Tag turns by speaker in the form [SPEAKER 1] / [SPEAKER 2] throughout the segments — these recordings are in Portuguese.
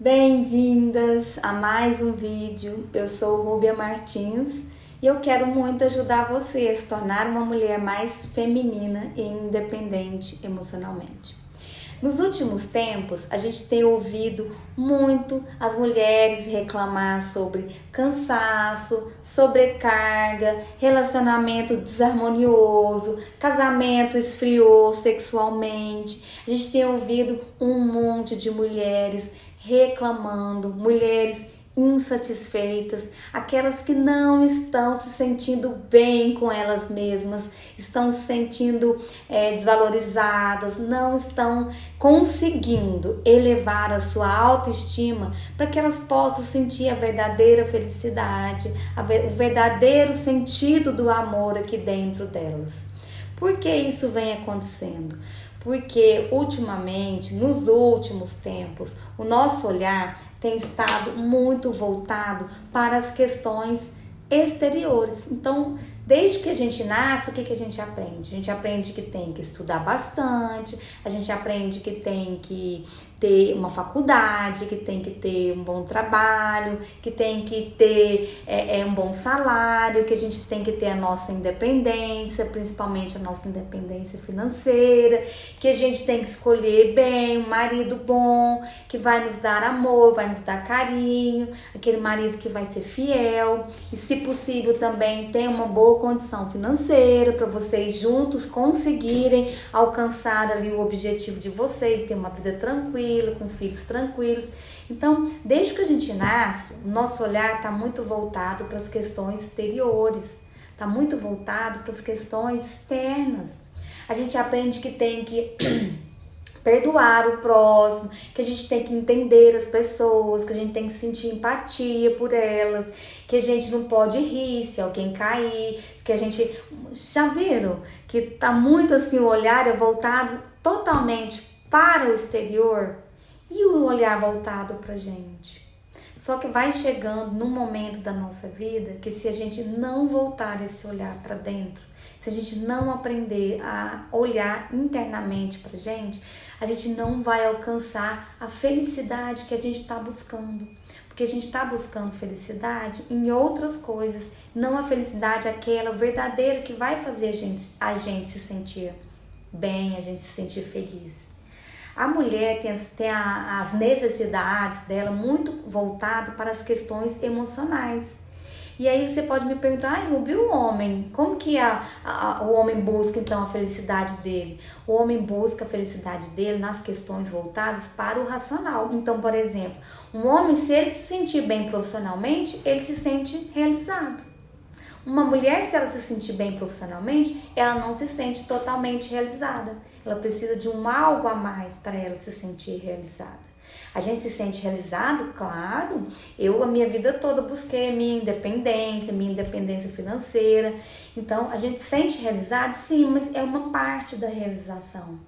[SPEAKER 1] Bem-vindas a mais um vídeo. Eu sou Rúbia Martins e eu quero muito ajudar você a se tornar uma mulher mais feminina e independente emocionalmente. Nos últimos tempos, a gente tem ouvido muito as mulheres reclamar sobre cansaço, sobrecarga, relacionamento desarmonioso, casamento esfriou sexualmente. A gente tem ouvido um monte de mulheres reclamando, mulheres insatisfeitas, aquelas que não estão se sentindo bem com elas mesmas, estão se sentindo desvalorizadas, não estão conseguindo elevar a sua autoestima para que elas possam sentir a verdadeira felicidade, o verdadeiro sentido do amor aqui dentro delas. Por que isso vem acontecendo? Porque ultimamente, nos últimos tempos, o nosso olhar tem estado muito voltado para as questões exteriores. Então, desde que a gente nasce, o que a gente aprende? A gente aprende que tem que estudar bastante, a gente aprende que tem que ter uma faculdade, que tem que ter um bom trabalho, que tem que ter um bom salário, que a gente tem que ter a nossa independência, principalmente a nossa independência financeira, que a gente tem que escolher bem um marido bom, que vai nos dar amor, vai nos dar carinho, aquele marido que vai ser fiel e, se possível, também tem uma boa condição financeira para vocês juntos conseguirem alcançar ali o objetivo de vocês, ter uma vida tranquila, com filhos tranquilos. Então, desde que a gente nasce, o nosso olhar está muito voltado para as questões exteriores, está muito voltado para as questões externas. A gente aprende que tem que perdoar o próximo, que a gente tem que entender as pessoas, que a gente tem que sentir empatia por elas, que a gente não pode rir se alguém cair, que a gente... Já viram que tá muito assim, o olhar é voltado totalmente para o exterior e o olhar voltado pra gente. Só que vai chegando num momento da nossa vida que, se a gente não voltar esse olhar para dentro, se a gente não aprender a olhar internamente pra gente, a gente não vai alcançar a felicidade que a gente está buscando. Porque a gente está buscando felicidade em outras coisas, não a felicidade aquela verdadeira que vai fazer a gente se sentir bem, a gente se sentir feliz. A mulher tem as necessidades dela muito voltado para as questões emocionais. E aí você pode me perguntar, Rubi, o homem, como que o homem busca então a felicidade dele? O homem busca a felicidade dele nas questões voltadas para o racional. Então, por exemplo, um homem, se ele se sentir bem profissionalmente, ele se sente realizado. Uma mulher, se ela se sentir bem profissionalmente, ela não se sente totalmente realizada. Ela precisa de algo a mais para ela se sentir realizada. A gente se sente realizado, claro. Eu, a minha vida toda, busquei a minha independência financeira. Então, a gente se sente realizado, sim, mas é uma parte da realização.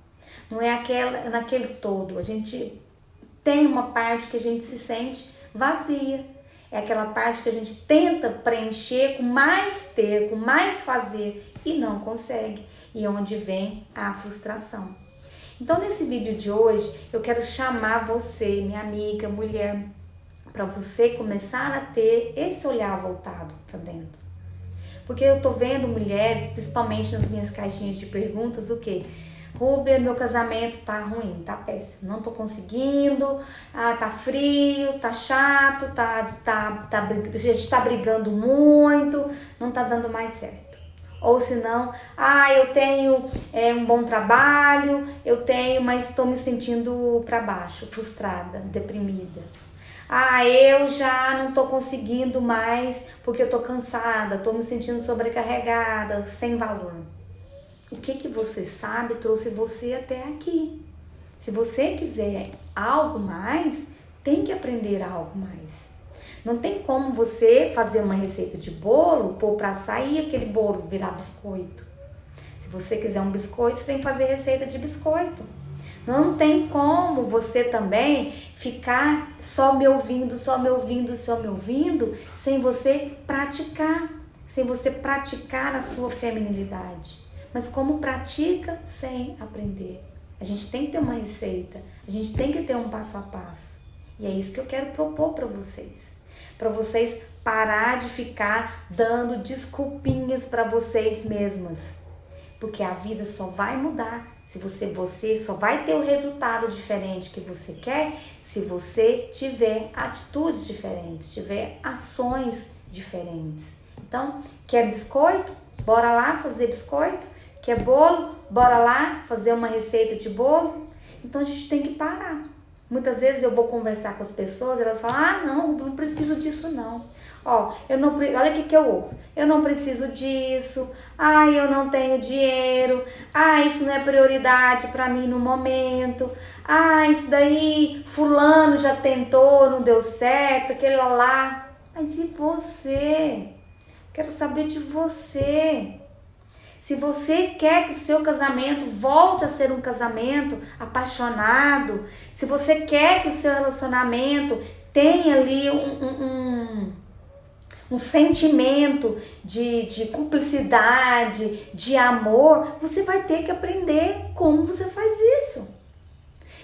[SPEAKER 1] Não é naquele todo. A gente tem uma parte que a gente se sente vazia. É aquela parte que a gente tenta preencher com mais ter, com mais fazer e não consegue. E onde vem a frustração. Então, nesse vídeo de hoje, eu quero chamar você, minha amiga, mulher, para você começar a ter esse olhar voltado para dentro. Porque eu tô vendo mulheres, principalmente nas minhas caixinhas de perguntas, o quê? Rúbia, meu casamento tá ruim, tá péssimo, não tô conseguindo, tá frio, tá chato, a gente tá brigando muito, não tá dando mais certo. Ou se não, eu tenho um bom trabalho, mas estou me sentindo para baixo, frustrada, deprimida. Eu já não tô conseguindo mais porque eu tô cansada, tô me sentindo sobrecarregada, sem valor. O que você sabe trouxe você até aqui. Se você quiser algo mais, tem que aprender algo mais. Não tem como você fazer uma receita de bolo, pôr pra sair aquele bolo virar biscoito. Se você quiser um biscoito, você tem que fazer receita de biscoito. Não tem como você também ficar só me ouvindo, sem você praticar a sua feminilidade. Mas como pratica sem aprender? A gente tem que ter uma receita, a gente tem que ter um passo a passo. E é isso que eu quero propor para vocês. Para vocês parar de ficar dando desculpinhas para vocês mesmas. Porque a vida só vai mudar se você só vai ter o resultado diferente que você quer se você tiver atitudes diferentes, tiver ações diferentes. Então, quer biscoito? Bora lá fazer biscoito? Quer bolo? Bora lá fazer uma receita de bolo? Então, a gente tem que parar. Muitas vezes eu vou conversar com as pessoas, elas falam, não preciso disso não. Olha o que eu ouço. Eu não preciso disso. Eu não tenho dinheiro. Isso não é prioridade para mim no momento. Isso daí fulano já tentou, não deu certo, aquele lá. Mas e você? Quero saber de você. Se você quer que o seu casamento volte a ser um casamento apaixonado, se você quer que o seu relacionamento tenha ali um sentimento de cumplicidade, de amor, você vai ter que aprender como você faz isso.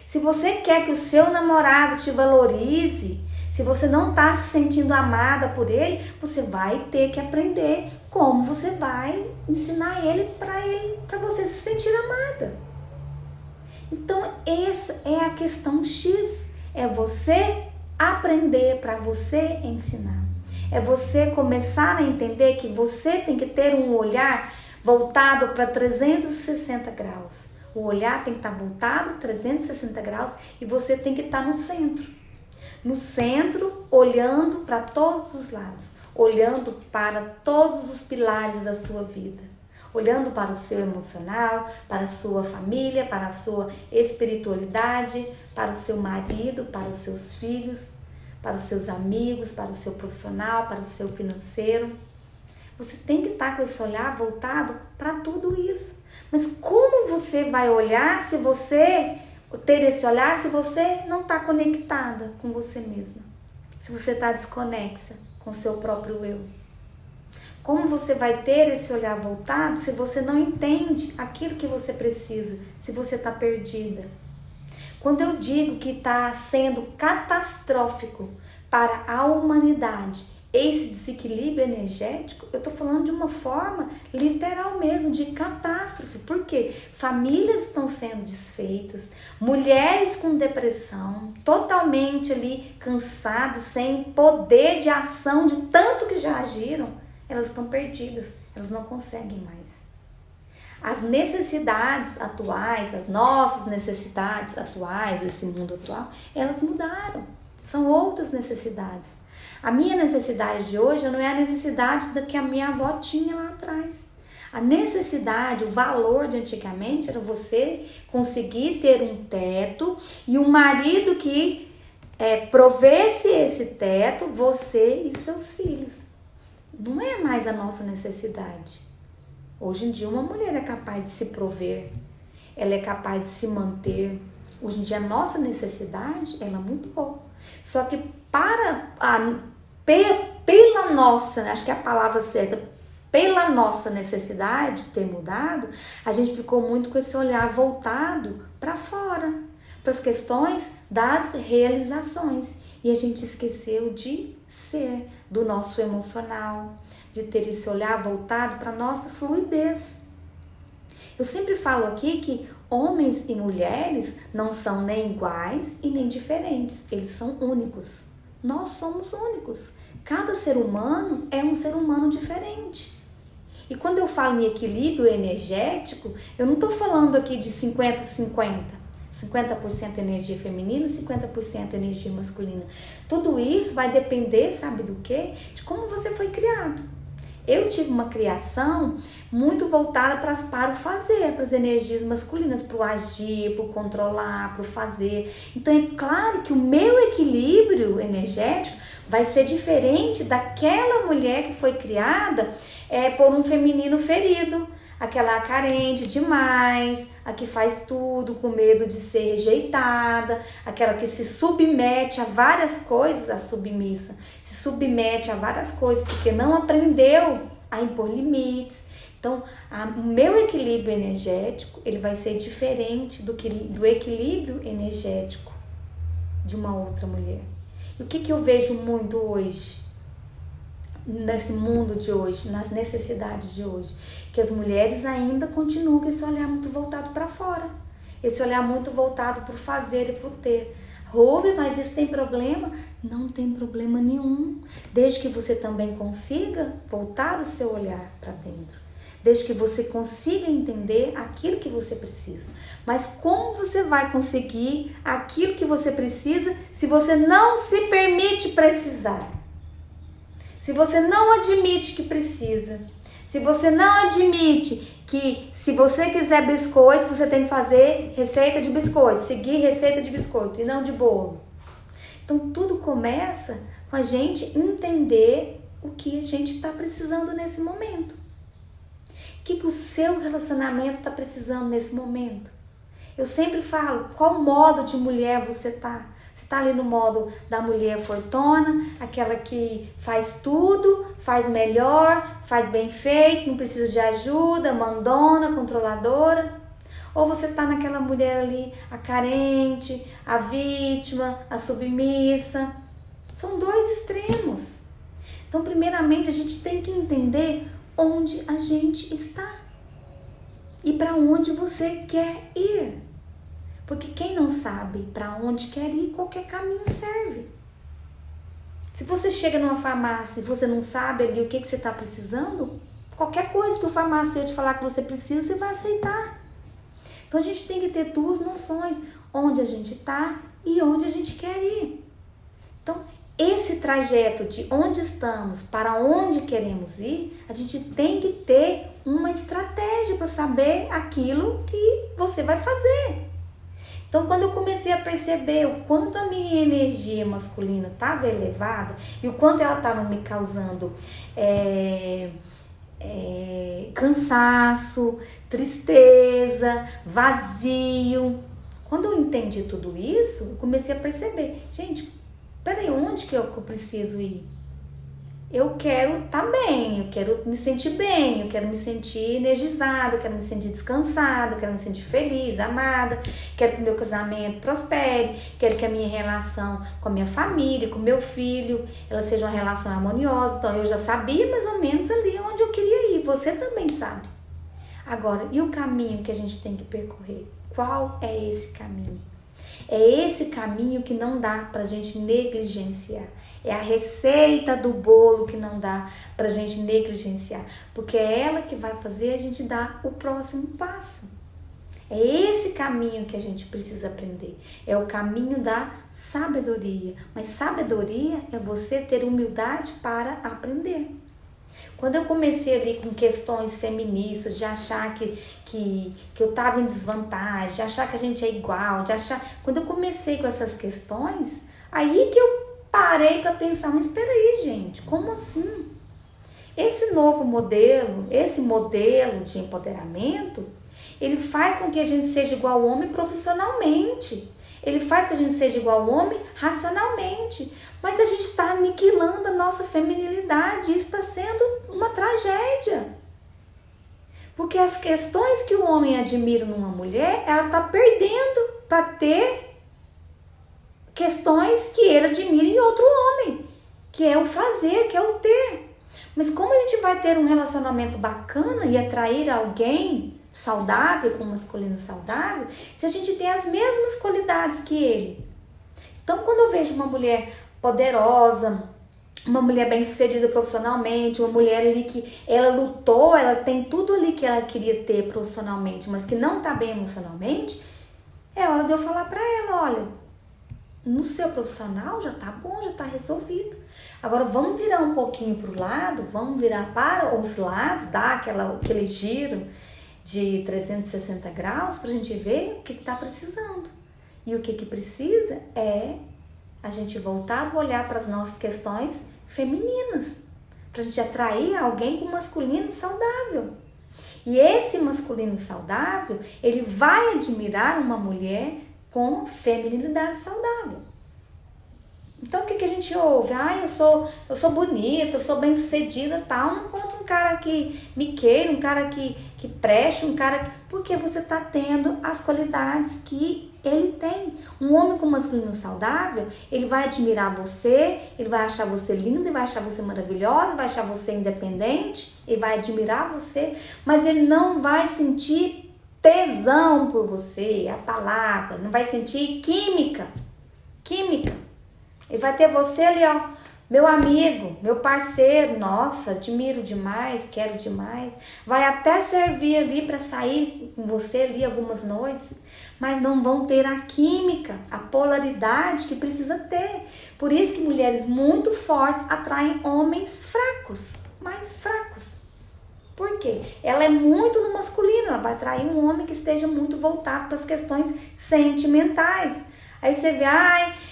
[SPEAKER 1] Se você quer que o seu namorado te valorize, se você não está se sentindo amada por ele, você vai ter que aprender como você vai ensinar ele para você se sentir amada. Então, essa é a questão X. É você aprender para você ensinar. É você começar a entender que você tem que ter um olhar voltado para 360 graus. O olhar tem que estar voltado 360 graus e você tem que estar no centro. No centro, olhando para todos os lados, olhando para todos os pilares da sua vida, olhando para o seu emocional, para a sua família, para a sua espiritualidade, para o seu marido, para os seus filhos, para os seus amigos, para o seu profissional, para o seu financeiro. Você tem que estar com esse olhar voltado para tudo isso. Mas como você vai olhar se você... ter esse olhar se você não está conectada com você mesma, se você está desconexa com o seu próprio eu. Como você vai ter esse olhar voltado se você não entende aquilo que você precisa, se você está perdida? Quando eu digo que está sendo catastrófico para a humanidade esse desequilíbrio energético, eu estou falando de uma forma literal mesmo, de catástrofe. Por quê? Famílias estão sendo desfeitas, mulheres com depressão, totalmente ali cansadas, sem poder de ação, de tanto que já agiram, elas estão perdidas, elas não conseguem mais. As necessidades atuais, as nossas necessidades atuais, desse mundo atual, elas mudaram, são outras necessidades. A minha necessidade de hoje não é a necessidade da que a minha avó tinha lá atrás. A necessidade, o valor de antigamente era você conseguir ter um teto e um marido que provesse esse teto, você e seus filhos. Não é mais a nossa necessidade. Hoje em dia uma mulher é capaz de se prover, ela é capaz de se manter. Hoje em dia a nossa necessidade, ela mudou. Só que pela nossa, acho que é a palavra certa, pela nossa necessidade ter mudado, a gente ficou muito com esse olhar voltado para fora, para as questões das realizações. E a gente esqueceu de ser, do nosso emocional, de ter esse olhar voltado para a nossa fluidez. Eu sempre falo aqui que homens e mulheres não são nem iguais e nem diferentes, eles são únicos. Nós somos únicos. Cada ser humano é um ser humano diferente. E quando eu falo em equilíbrio energético, eu não estou falando aqui de 50-50. 50% energia feminina e 50% energia masculina. Tudo isso vai depender, sabe do quê? De como você foi criado. Eu tive uma criação muito voltada para o fazer, para as energias masculinas, para o agir, para o controlar, para o fazer. Então é claro que o meu equilíbrio energético vai ser diferente daquela mulher que foi criada por um feminino ferido, aquela carente demais, a que faz tudo com medo de ser rejeitada, aquela que se submete a várias coisas, a submissa, se submete a várias coisas porque não aprendeu a impor limites. Então, o meu equilíbrio energético, ele vai ser diferente do equilíbrio energético de uma outra mulher. E o que eu vejo muito hoje, nesse mundo de hoje, nas necessidades de hoje? Que as mulheres ainda continuam com esse olhar muito voltado para fora. Esse olhar muito voltado para o fazer e para o ter. Rubia, mas isso tem problema? Não tem problema nenhum. Desde que você também consiga voltar o seu olhar para dentro. Desde que você consiga entender aquilo que você precisa. Mas como você vai conseguir aquilo que você precisa se você não se permite precisar? Se você não admite que precisa. Se você não admite que se você quiser biscoito, você tem que fazer receita de biscoito, seguir receita de biscoito e não de bolo. Então tudo começa com a gente entender o que a gente está precisando nesse momento. O que o seu relacionamento está precisando nesse momento? Eu sempre falo, qual modo de mulher você está? Você está ali no modo da mulher fortuna, aquela que faz tudo, faz melhor, faz bem feito, não precisa de ajuda, mandona, controladora? Ou você está naquela mulher ali, a carente, a vítima, a submissa? São dois extremos. Então, primeiramente, a gente tem que entender onde a gente está e para onde você quer ir. Porque quem não sabe para onde quer ir, qualquer caminho serve. Se você chega numa farmácia e você não sabe ali o que você está precisando, qualquer coisa que o farmacêutico falar que você precisa, você vai aceitar. Então a gente tem que ter duas noções, onde a gente está e onde a gente quer ir. Então esse trajeto de onde estamos para onde queremos ir, a gente tem que ter uma estratégia para saber aquilo que você vai fazer. Então, quando eu comecei a perceber o quanto a minha energia masculina estava elevada e o quanto ela estava me causando cansaço, tristeza, vazio. Quando eu entendi tudo isso, eu comecei a perceber, gente, peraí, onde que eu preciso ir? Eu quero estar bem, eu quero me sentir bem, eu quero me sentir energizada, eu quero me sentir descansada, eu quero me sentir feliz, amada, quero que o meu casamento prospere, quero que a minha relação com a minha família, com o meu filho, ela seja uma relação harmoniosa. Então eu já sabia mais ou menos ali onde eu queria ir, você também sabe. Agora, e o caminho que a gente tem que percorrer? Qual é esse caminho? É esse caminho que não dá pra gente negligenciar. É a receita do bolo que não dá pra gente negligenciar. Porque é ela que vai fazer a gente dar o próximo passo. É esse caminho que a gente precisa aprender. É o caminho da sabedoria. Mas sabedoria é você ter humildade para aprender. Quando eu comecei ali com questões feministas, de achar que eu estava em desvantagem, de achar que a gente é igual, de achar... Quando eu comecei com essas questões, aí que eu parei para pensar, mas espera aí, gente, como assim? Esse novo modelo, esse modelo de empoderamento, ele faz com que a gente seja igual ao homem profissionalmente. Ele faz com que a gente seja igual ao homem racionalmente. Mas a gente está aniquilando a nossa feminilidade. Isso está sendo uma tragédia. Porque as questões que o homem admira numa mulher, ela está perdendo para ter questões que ele admira em outro homem. Que é o fazer, que é o ter. Mas como a gente vai ter um relacionamento bacana e atrair alguém saudável, com um masculino saudável, se a gente tem as mesmas qualidades que ele? Então, quando eu vejo uma mulher poderosa, uma mulher bem-sucedida profissionalmente, uma mulher ali que ela lutou, ela tem tudo ali que ela queria ter profissionalmente, mas que não tá bem emocionalmente, é hora de eu falar pra ela, olha, no seu profissional já tá bom, já tá resolvido. Agora vamos virar um pouquinho pro lado, vamos virar para os lados, dar aquele giro de 360 graus pra gente ver o que tá precisando. E o que precisa é a gente voltar a olhar para as nossas questões femininas, pra gente atrair alguém com masculino saudável. E esse masculino saudável, ele vai admirar uma mulher com feminilidade saudável. Então o que a gente ouve? Eu sou bonita, eu sou bem sucedida, tal. Não encontro um cara que me queira, um cara que preste, um cara que... Porque você está tendo as qualidades que Ele tem. Um homem com masculino saudável, ele vai admirar você, ele vai achar você linda, ele vai achar você maravilhosa, vai achar você independente, ele vai admirar você, mas ele não vai sentir tesão por você, a palavra, não vai sentir química. Ele vai ter você ali, ó, meu amigo, meu parceiro, nossa, admiro demais, quero demais. Vai até servir ali para sair com você ali algumas noites, mas não vão ter a química, a polaridade que precisa ter. Por isso que mulheres muito fortes atraem homens fracos, mais fracos. Por quê? Ela é muito no masculino, ela vai atrair um homem que esteja muito voltado para as questões sentimentais. Aí você vê,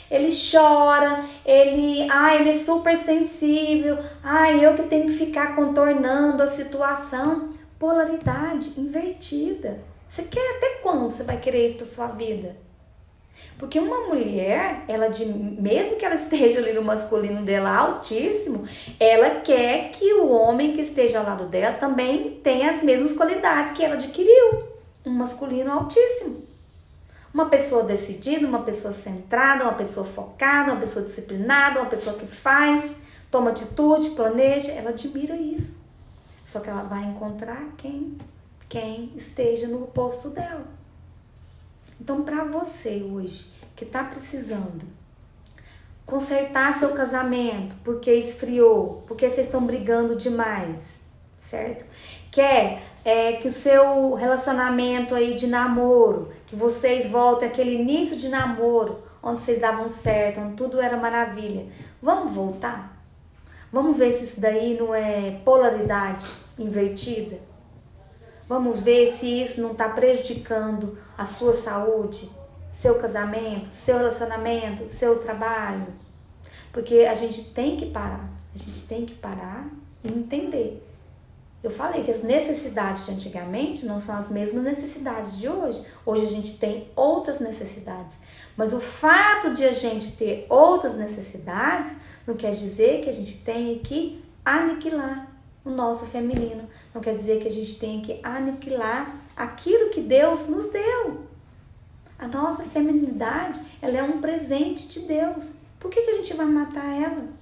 [SPEAKER 1] ele chora, ele é super sensível, eu que tenho que ficar contornando a situação. Polaridade invertida. Você quer até quando você vai querer isso para sua vida? Porque uma mulher, mesmo que ela esteja ali no masculino dela altíssimo, ela quer que o homem que esteja ao lado dela também tenha as mesmas qualidades que ela adquiriu. Um masculino altíssimo. Uma pessoa decidida, uma pessoa centrada, uma pessoa focada, uma pessoa disciplinada, uma pessoa que faz, toma atitude, planeja, ela admira isso. Só que ela vai encontrar quem esteja no oposto dela. Então, para você hoje, que está precisando consertar seu casamento, porque esfriou, porque vocês estão brigando demais, certo? Quer que o seu relacionamento aí de namoro, que vocês voltem àquele início de namoro, onde vocês davam certo, onde tudo era maravilha. Vamos voltar? Vamos ver se isso daí não é polaridade invertida? Vamos ver se isso não está prejudicando a sua saúde, seu casamento, seu relacionamento, seu trabalho? Porque a gente tem que parar e entender. Eu falei que as necessidades de antigamente não são as mesmas necessidades de hoje. Hoje a gente tem outras necessidades. Mas o fato de a gente ter outras necessidades não quer dizer que a gente tenha que aniquilar o nosso feminino. Não quer dizer que a gente tenha que aniquilar aquilo que Deus nos deu. A nossa feminilidade, ela é um presente de Deus. Por que a gente vai matar ela?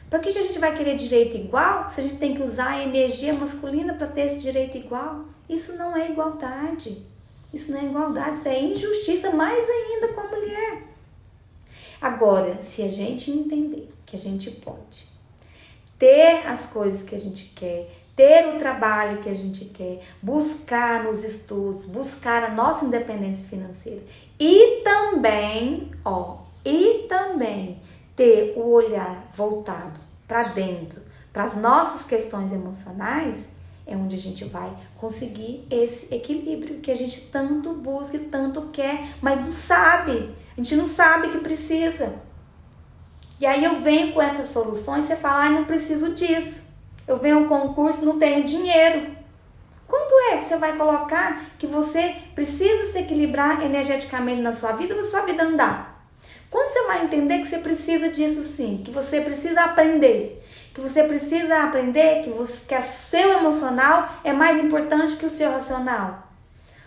[SPEAKER 1] Para que a gente vai querer direito igual se a gente tem que usar a energia masculina para ter esse direito igual? Isso não é igualdade. Isso não é igualdade, isso é injustiça, mais ainda com a mulher. Agora, se a gente entender que a gente pode ter as coisas que a gente quer, ter o trabalho que a gente quer, buscar nos estudos, buscar a nossa independência financeira e também ter o olhar voltado para dentro, para as nossas questões emocionais, é onde a gente vai conseguir esse equilíbrio que a gente tanto busca e tanto quer, mas não sabe. A gente não sabe que precisa. E aí eu venho com essas soluções, você fala, não preciso disso. Eu venho ao concurso, não tenho dinheiro. Quando é que você vai colocar que você precisa se equilibrar energeticamente na sua vida andar? Quando você vai entender que você precisa disso sim, que você precisa aprender, que o seu emocional é mais importante que o seu racional.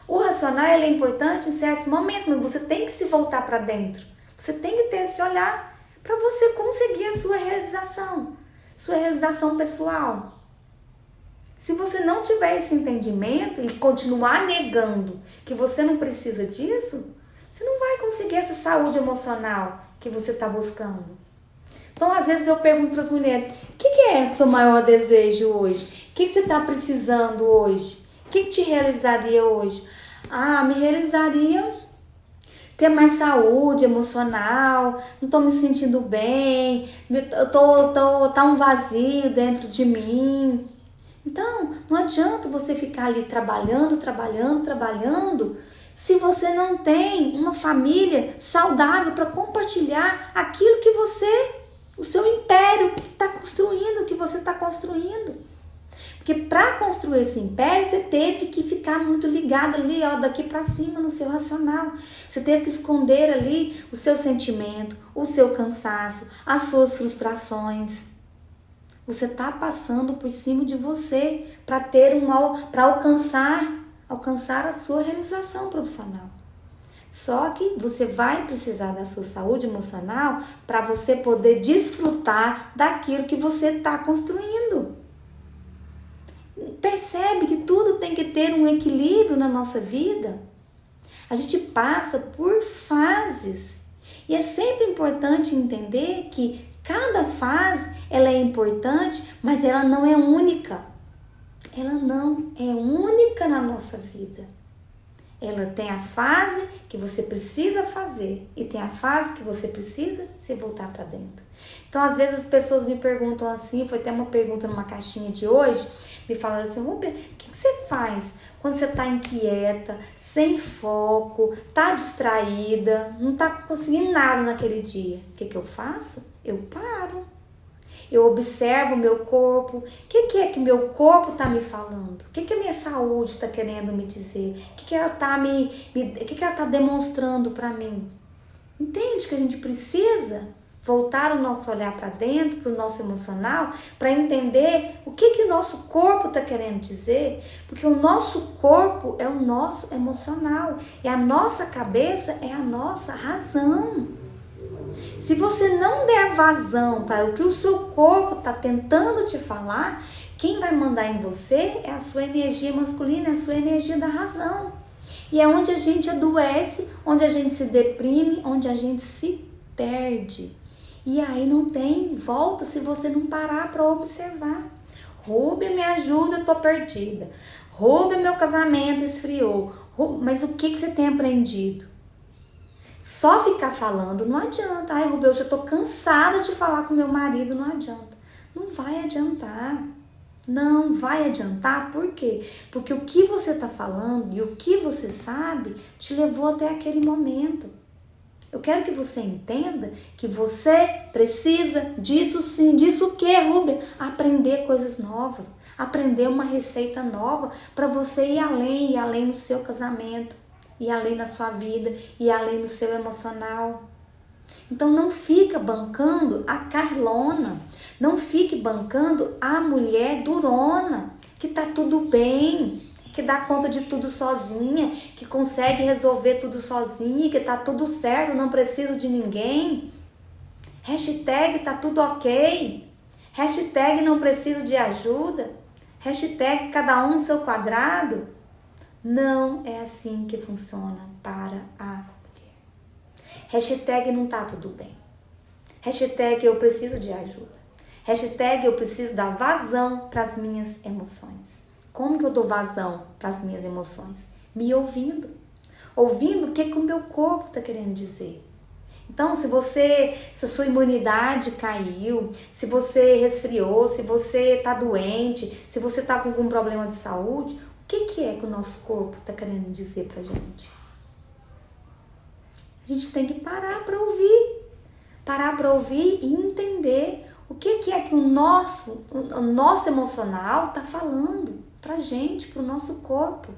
[SPEAKER 1] O racional ele é importante em certos momentos, mas você tem que se voltar para dentro. Você tem que ter esse olhar para você conseguir a sua realização pessoal. Se você não tiver esse entendimento e continuar negando que você não precisa disso, você não vai conseguir essa saúde emocional que você está buscando. Então, às vezes eu pergunto para as mulheres, o que é o seu maior desejo hoje? O que você está precisando hoje? O que te realizaria hoje? Me realizaria ter mais saúde emocional, não estou me sentindo bem, tá um vazio dentro de mim. Então, não adianta você ficar ali trabalhando, se você não tem uma família saudável para compartilhar aquilo que o seu império que está construindo, que você está construindo. Porque para construir esse império, você teve que ficar muito ligado ali, daqui para cima no seu racional. Você teve que esconder ali o seu sentimento, o seu cansaço, as suas frustrações. Você está passando por cima de você para alcançar a sua realização profissional. Só que você vai precisar da sua saúde emocional para você poder desfrutar daquilo que você está construindo. Percebe que tudo tem que ter um equilíbrio na nossa vida? A gente passa por fases. E é sempre importante entender que cada fase ela é importante, mas ela não é única. Ela não é única na nossa vida. Ela tem a fase que você precisa fazer e tem a fase que você precisa se voltar para dentro. Então, às vezes as pessoas me perguntam assim, foi até uma pergunta numa caixinha de hoje, me falaram assim, Rúbia, o que você faz quando você está inquieta, sem foco, tá distraída, não tá conseguindo nada naquele dia? O que eu faço? Eu paro. Eu observo o meu corpo. O que é que meu corpo está me falando? O que a minha saúde está querendo me dizer? O que ela está ela tá demonstrando para mim? Entende que a gente precisa voltar o nosso olhar para dentro, para o nosso emocional, para entender o que o nosso corpo está querendo dizer? Porque o nosso corpo é o nosso emocional e a nossa cabeça é a nossa razão. Se você não der vazão para o que o seu corpo está tentando te falar, quem vai mandar em você é a sua energia masculina, é a sua energia da razão. E é onde a gente adoece, onde a gente se deprime, onde a gente se perde. E aí não tem volta se você não parar para observar. Rúbia, me ajuda, eu tô perdida. Rúbia, meu casamento esfriou. Mas o que você tem aprendido? Só ficar falando não adianta. Ai, Rubel, eu já tô cansada de falar com meu marido, não adianta. Não vai adiantar. Não vai adiantar, por quê? Porque o que você tá falando e o que você sabe te levou até aquele momento. Eu quero que você entenda que você precisa disso sim. Disso o quê, Rubel? Aprender coisas novas. Aprender uma receita nova para você ir além no seu casamento. E além na sua vida, e além no seu emocional. Então não fica bancando a Carlona, não fique bancando a mulher durona, que tá tudo bem, que dá conta de tudo sozinha, que consegue resolver tudo sozinha, que tá tudo certo, não preciso de ninguém. Hashtag tá tudo ok, hashtag não preciso de ajuda, hashtag cada um no seu quadrado. Não é assim que funciona para a mulher. Hashtag não tá tudo bem. Hashtag eu preciso de ajuda. Hashtag eu preciso dar vazão para as minhas emoções. Como que eu dou vazão para as minhas emoções? Me ouvindo. Ouvindo o que o meu corpo está querendo dizer. Então, se a sua imunidade caiu, se você resfriou, se você está doente, se você está com algum problema de saúde, o que é que o nosso corpo está querendo dizer pra gente? A gente tem que parar para ouvir. Parar para ouvir e entender o que é que o nosso emocional está falando pra gente, pro nosso corpo.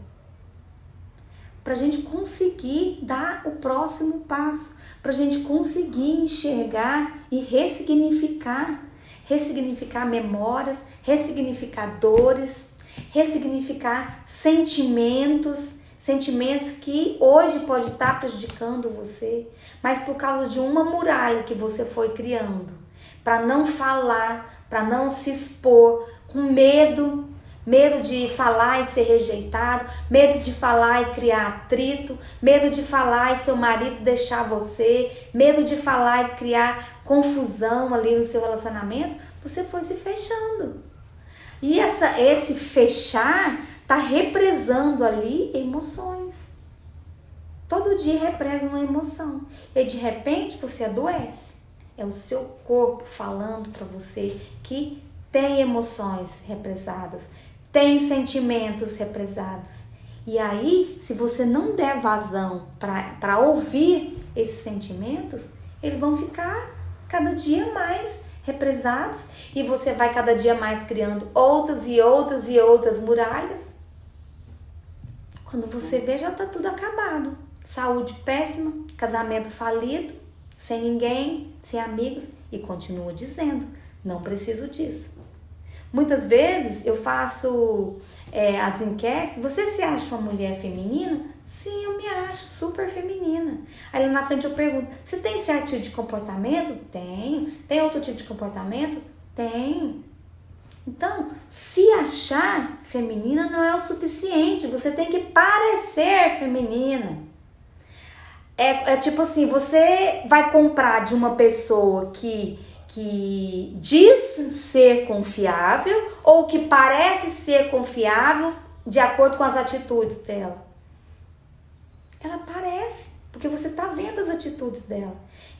[SPEAKER 1] Pra gente conseguir dar o próximo passo. Pra gente conseguir enxergar e ressignificar. Ressignificar memórias, ressignificar dores, ressignificar sentimentos que hoje pode estar prejudicando você, mas por causa de uma muralha que você foi criando, para não falar, para não se expor, com medo de falar e ser rejeitado, medo de falar e criar atrito, medo de falar e seu marido deixar você, medo de falar e criar confusão ali no seu relacionamento, você foi se fechando. E esse fechar está represando ali emoções. Todo dia represa uma emoção. E de repente você adoece. É o seu corpo falando para você que tem emoções represadas, tem sentimentos represados. E aí, se você não der vazão para ouvir esses sentimentos, eles vão ficar cada dia mais represados e você vai cada dia mais criando outras e outras e outras muralhas. Quando você vê, já tá tudo acabado. Saúde péssima, casamento falido, sem ninguém, sem amigos, e continua dizendo, não preciso disso. Muitas vezes eu faço as enquetes, você se acha uma mulher feminina? Sim, eu me acho super feminina. Aí lá na frente eu pergunto, você tem certo tipo de comportamento? Tenho. Tem outro tipo de comportamento? Tenho. Então, se achar feminina não é o suficiente, você tem que parecer feminina. É tipo assim, você vai comprar de uma pessoa que diz ser confiável ou que parece ser confiável de acordo com as atitudes dela. Ela parece, porque você está vendo as atitudes dela.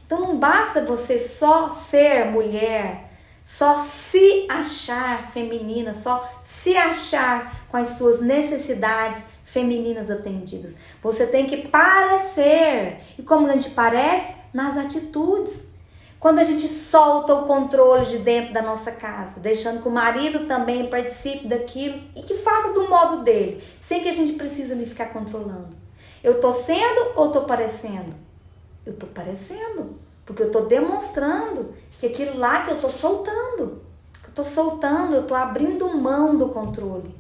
[SPEAKER 1] Então não basta você só ser mulher, só se achar feminina, só se achar com as suas necessidades femininas atendidas. Você tem que parecer. E como a gente parece? Nas atitudes. Quando a gente solta o controle de dentro da nossa casa, deixando que o marido também participe daquilo e que faça do modo dele, sem que a gente precise ali ficar controlando. Eu tô sendo ou tô parecendo? Eu tô parecendo, porque eu tô demonstrando que aquilo lá que eu tô soltando, eu tô abrindo mão do controle.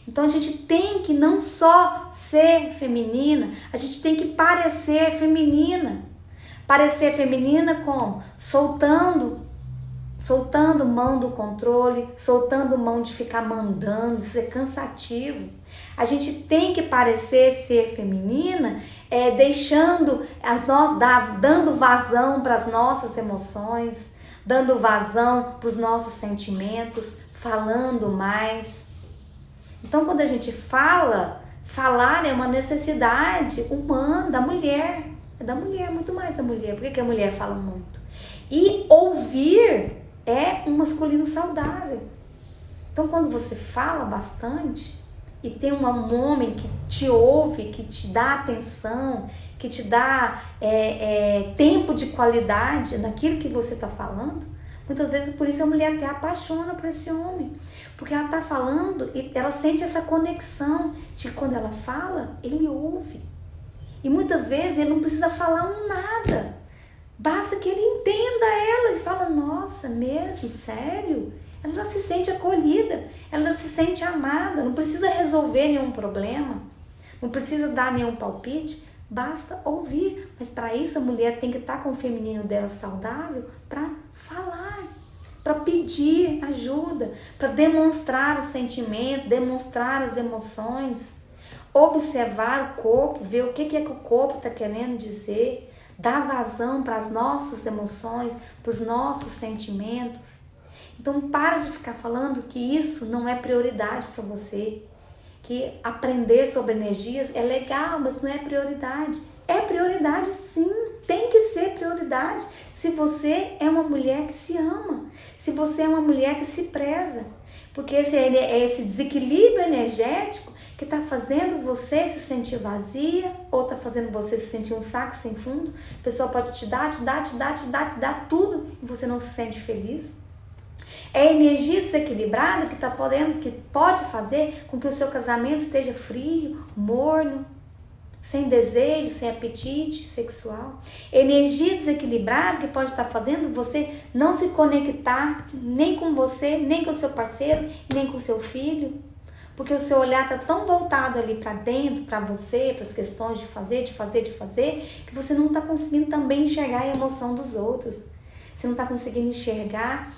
[SPEAKER 1] Então a gente tem que não só ser feminina, a gente tem que parecer feminina. Parecer feminina como? Soltando mão do controle, soltando mão de ficar mandando, de ser cansativo. A gente tem que parecer ser feminina, dando vazão para as nossas emoções, dando vazão para os nossos sentimentos, falando mais. Então, quando a gente falar é uma necessidade humana da mulher. É da mulher, muito mais da mulher. Por que a mulher fala muito? E ouvir é um masculino saudável. Então, quando você fala bastante e tem um homem que te ouve, que te dá atenção, que te dá tempo de qualidade naquilo que você está falando, muitas vezes por isso a mulher até apaixona por esse homem. Porque ela está falando e ela sente essa conexão de que quando ela fala, ele ouve. E muitas vezes ele não precisa falar nada. Basta que ele entenda ela e fala, nossa, mesmo? Sério? Ela já se sente acolhida, ela já se sente amada, não precisa resolver nenhum problema, não precisa dar nenhum palpite, basta ouvir. Mas para isso a mulher tem que estar com o feminino dela saudável para falar, para pedir ajuda, para demonstrar o sentimento, demonstrar as emoções, observar o corpo, ver o que é que o corpo está querendo dizer, dar vazão para as nossas emoções, para os nossos sentimentos. Então para de ficar falando que isso não é prioridade para você, que aprender sobre energias é legal, mas não é prioridade. É prioridade sim, tem que ser prioridade se você é uma mulher que se ama, se você é uma mulher que se preza, porque esse desequilíbrio energético que está fazendo você se sentir vazia ou está fazendo você se sentir um saco sem fundo. A pessoa pode te dar tudo e você não se sente feliz. É a energia desequilibrada que pode fazer com que o seu casamento esteja frio, morno, sem desejo, sem apetite sexual. Energia desequilibrada que pode estar fazendo você não se conectar nem com você, nem com o seu parceiro, nem com o seu filho. Porque o seu olhar está tão voltado ali para dentro, para você, para as questões de fazer, que você não está conseguindo também enxergar a emoção dos outros. Você não está conseguindo enxergar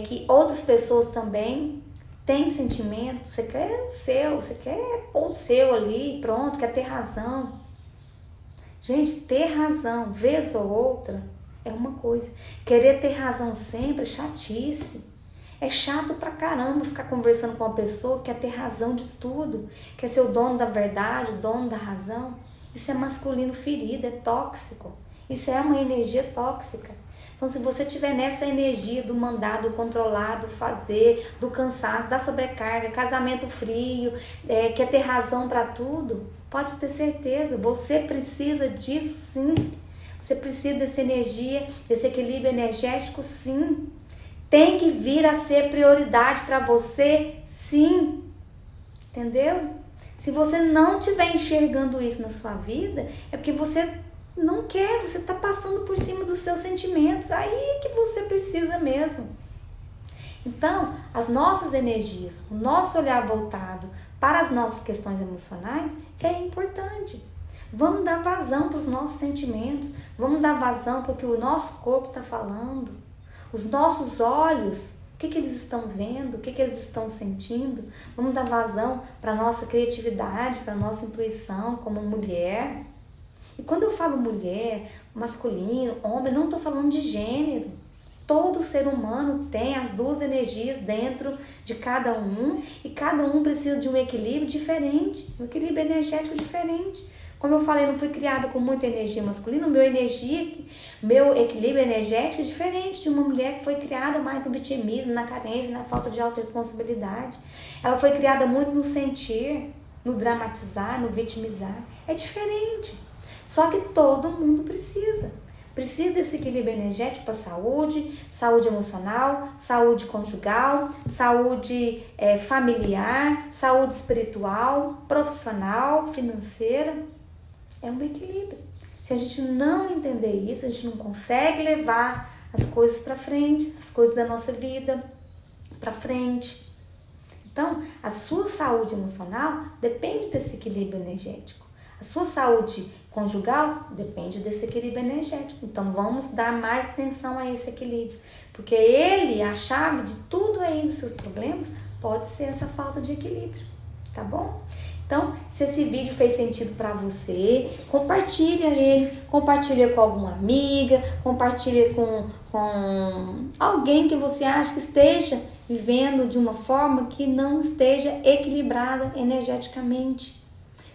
[SPEAKER 1] que outras pessoas também têm sentimento. Você quer o seu, você quer pôr o seu ali, pronto, quer ter razão. Gente, ter razão, vez ou outra, é uma coisa. Querer ter razão sempre é chatice. É chato pra caramba ficar conversando com uma pessoa que quer ter razão de tudo, quer ser o dono da verdade, o dono da razão. Isso é masculino ferido, é tóxico. Isso é uma energia tóxica. Então, se você estiver nessa energia do mandar, do controlar, do fazer, do cansaço, da sobrecarga, casamento frio, quer ter razão para tudo, pode ter certeza, você precisa disso sim. Você precisa dessa energia, desse equilíbrio energético sim. Tem que vir a ser prioridade para você, sim. Entendeu? Se você não estiver enxergando isso na sua vida, é porque você não quer, você está passando por cima dos seus sentimentos. Aí que você precisa mesmo. Então, as nossas energias, o nosso olhar voltado para as nossas questões emocionais é importante. Vamos dar vazão para os nossos sentimentos, vamos dar vazão para o que o nosso corpo está falando. Os nossos olhos, o que eles estão vendo, o que eles estão sentindo. Vamos dar vazão para a nossa criatividade, para a nossa intuição como mulher. E quando eu falo mulher, masculino, homem, não estou falando de gênero. Todo ser humano tem as duas energias dentro de cada um e cada um precisa de um equilíbrio diferente, um equilíbrio energético diferente. Como eu falei, não fui criada com muita energia masculina, meu equilíbrio energético é diferente de uma mulher que foi criada mais no vitimismo, na carência, na falta de autorresponsabilidade. Ela foi criada muito no sentir, no dramatizar, no vitimizar. É diferente. Só que todo mundo precisa desse equilíbrio energético para saúde emocional, saúde conjugal, saúde familiar, saúde espiritual, profissional, financeira. É um equilíbrio. Se a gente não entender isso, a gente não consegue levar as coisas para frente, as coisas da nossa vida para frente. Então, a sua saúde emocional depende desse equilíbrio energético. A sua saúde conjugal depende desse equilíbrio energético. Então, vamos dar mais atenção a esse equilíbrio. Porque a chave de tudo aí dos seus problemas, pode ser essa falta de equilíbrio. Tá bom? Então, se esse vídeo fez sentido para você, compartilha ele, compartilha com alguma amiga, compartilha com alguém que você acha que esteja vivendo de uma forma que não esteja equilibrada energeticamente.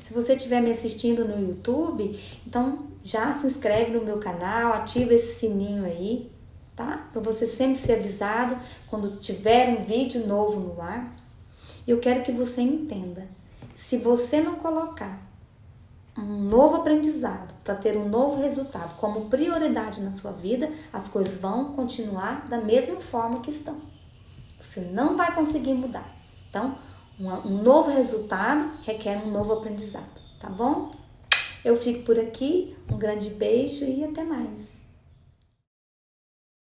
[SPEAKER 1] Se você estiver me assistindo no YouTube, então já se inscreve no meu canal, ativa esse sininho aí, tá? Para você sempre ser avisado quando tiver um vídeo novo no ar. Eu quero que você entenda. Se você não colocar um novo aprendizado para ter um novo resultado como prioridade na sua vida, as coisas vão continuar da mesma forma que estão. Você não vai conseguir mudar. Então, um novo resultado requer um novo aprendizado, tá bom? Eu fico por aqui, um grande beijo e até mais.